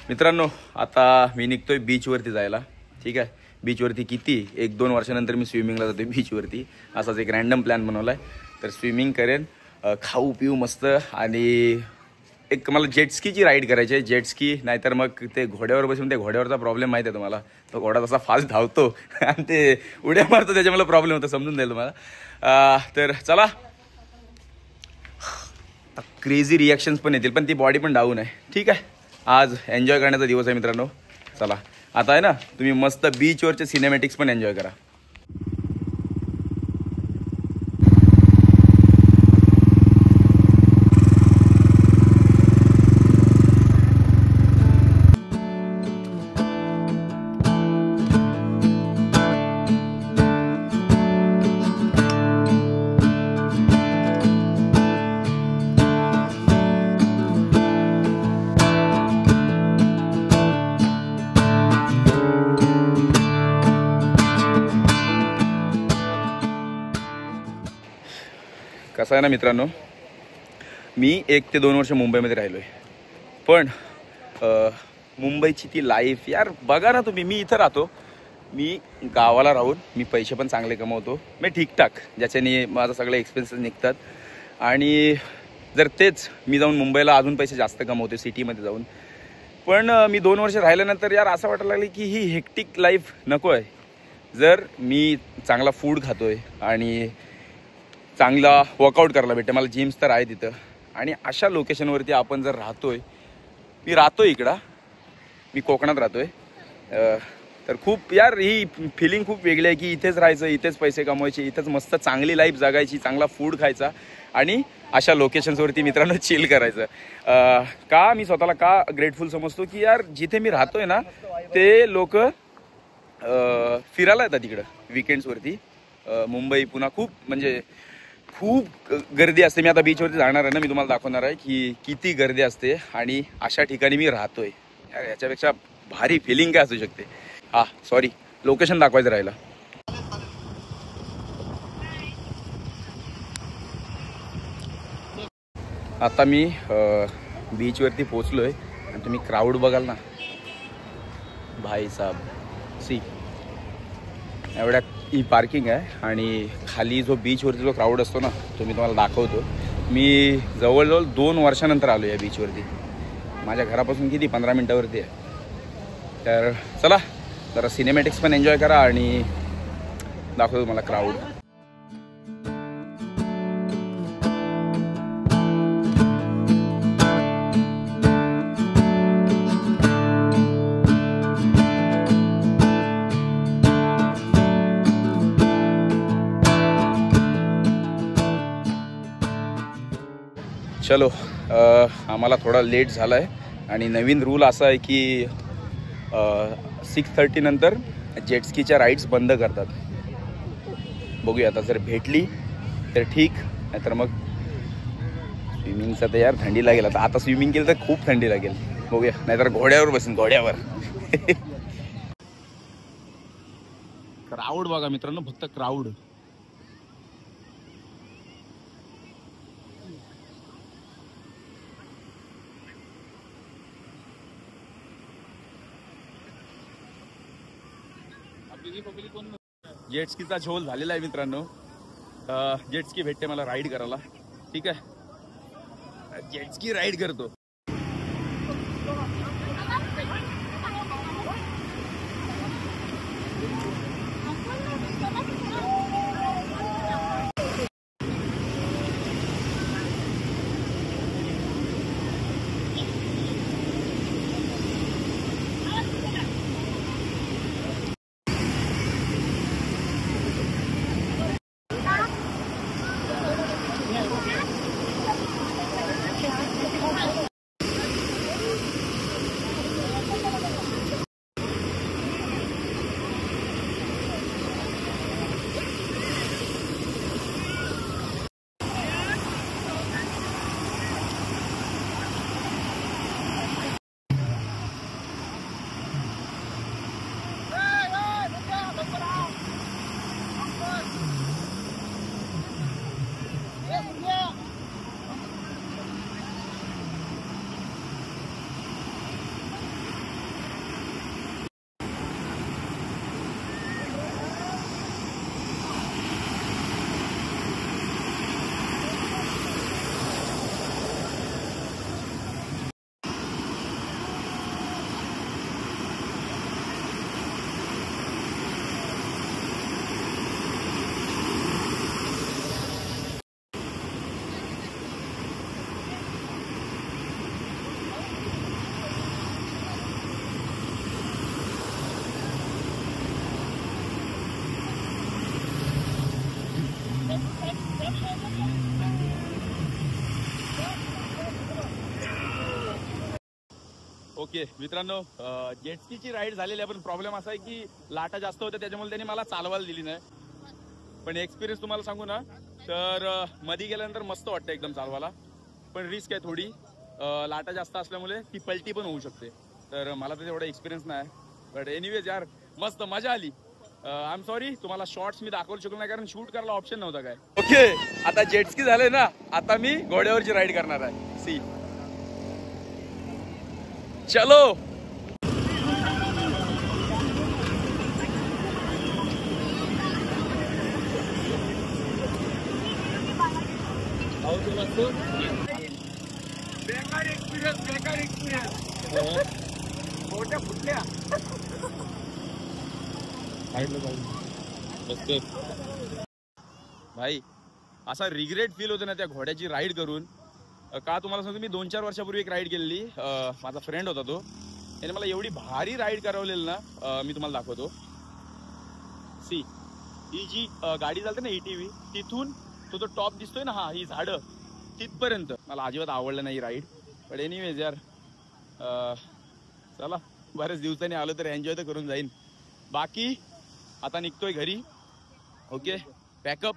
मित्रांनो आता मी निघतोय बीचवरती जायला. ठीक आहे, बीचवरती किती 1-2 वर्षानंतर मी स्विमिंगला जातोय बीचवरती. असाच एक रॅन्डम प्लॅन बनवलाय. तर स्विमिंग करेन, खाऊ पिऊ मस्त, आणि एक मला जेटस्कीची राईड करायची आहे. जेटस्की नाहीतर मग ते घोड्यावर बसून, ते घोड्यावरचा प्रॉब्लेम माहिती आहे तुम्हाला. तो घोडा तसा फास्ट धावतो आणि ते उड्या मारतो, त्याच्यामुळे प्रॉब्लेम होतो, समजून जाईल तुम्हाला. तर चला, क्रेझी रिॲक्शन्स पण येतील, पण ती बॉडी पण डाऊन आहे. ठीक आहे, आज एन्जॉय करण्याचा दिवस आहे मित्रांनो. चला आता आहे ना, तुम्ही मस्त बीचवरचे सिनेमॅटिक्स पण एन्जॉय करा. कसं आहे ना मित्रांनो, मी 1 ते 2 वर्ष मुंबईमध्ये राहिलो आहे, पण मुंबईची ती लाईफ यार बघा ना तुम्ही. मी इथं राहतो, मी गावाला राहून मी पैसे पण चांगले कमवतो, मी ठीकठाक, ज्याच्याने माझं सगळे एक्सपेन्सेस निघतात. आणि जर तेच मी जाऊन मुंबईला अजून पैसे जास्त कमवतो सिटीमध्ये जाऊन. पण मी 2 वर्ष राहिल्यानंतर यार असं वाटायला लागलं की ही हेक्टिक लाईफ नको आहे. जर मी चांगला फूड खातोय आणि चांगला वर्कआउट करायला भेटते, मला जिम्स तर आहे तिथं, आणि अशा लोकेशनवरती आपण जर राहतोय, मी राहतोय इकडं, मी कोकणात राहतोय, तर खूप यार ही फिलिंग खूप वेगळी आहे की इथेच राहायचं, इथेच पैसे कमवायचे, इथेच मस्त चांगली लाईफ जगायची, चांगला फूड खायचा आणि अशा लोकेशन्सवरती मित्रांनो चिल करायचं. का मी स्वतःला का ग्रेटफुल समजतो की यार जिथे मी राहतोय ना, ते लोक फिरायला येतात तिकडं विकेंड्सवरती. मुंबई पुन्हा खूप म्हणजे खूप गर्दी असते. मी आता बीचवरती जाणार आहे ना, मी तुम्हाला दाखवणार आहे की किती गर्दी असते, आणि अशा ठिकाणी मी राहतोय. याच्यापेक्षा भारी फिलिंग काय असू शकते. सॉरी, लोकेशन दाखवायचं राहिलं. आता मी बीचवरती पोचलोय आणि तुम्ही क्राऊड बघाल ना भाई साहब. सी एवढ्या ही पार्किंग आहे, आणि खाली जो बीचवरती जो क्राऊड असतो ना, तो मी तुम्हाला दाखवतो. मी जवळजवळ 2 वर्षानंतर आलो या बीचवरती. माझ्या घरापासून किती 15 मिनटावरती आहे. तर चला जरा सिनेमॅटिक्स पण एन्जॉय करा आणि दाखवतो तुम्हाला क्राऊड. चलो, आम्हाला थोडा लेट झाला आहे, आणि नवीन रूल असा आहे की 6:30 नंतर जेटस्कीच्या राईड्स बंद करतात. बघूया आता, जर भेटली तर ठीक, नाहीतर मग स्विमिंगचं तर यार थंडी लागेल. आता स्विमिंग केलं तर खूप थंडी लागेल. बघूया, नाहीतर घोड्यावर बसून, घोड्यावर. क्राऊड बघा मित्रांनो, फक्त क्राऊड. जेटस्कीचा झोल झालेला आहे मित्रांनो. जेटस्की भेटते मला राईड करायला. ठीक आहे, जेटस्की राईड करतो. ओके मित्रांनो, जेटस्कीची राईड झालेली आहे, पण प्रॉब्लेम असा आहे की लाटा जास्त होत्या, त्याच्यामुळे त्यांनी मला चालवायला दिली नाही. पण एक्सपिरियन्स तुम्हाला सांगू ना, तर मध्ये गेल्यानंतर मस्त वाटतं एकदम चालवायला, पण रिस्क आहे थोडी. लाटा जास्त असल्यामुळे ती पलटी पण होऊ शकते. तर मला तर तेवढा एक्सपिरियन्स नाही, बट एनिवेज यार मस्त मजा आली. आय एम सॉरी तुम्हाला शॉर्ट्स मी दाखवू शकलो नाही, कारण शूट करायला ऑप्शन नव्हता काय. ओके, आता जेटस्की झाले ना, आता मी घोड्यावरची राईड करणार आहे. सी चलो. बेकार एक्सपिरियन्स मोठ्या फुटल्या. भाई असा रिग्रेट फील होतो ना त्या घोड्याची राईड करून. का तुम्हाला सांगतो, मी 2-4 वर्षापूर्वी एक राईड केलेली. माझा फ्रेंड होता तो, त्याने मला एवढी भारी राईड करवलेली ना, मी तुम्हाला दाखवतो. सी ही जी गाडी चालते ना ETV, तिथून तो टॉप दिसतोय ना, हा ही झाडं तिथपर्यंत मला अजिबात आवडलं नाही राईड. पण एनिवेज यार, चला बऱ्याच दिवसांनी आलो तर एन्जॉय तर करून जाईन. बाकी आता निघतोय घरी. Okay, pack up.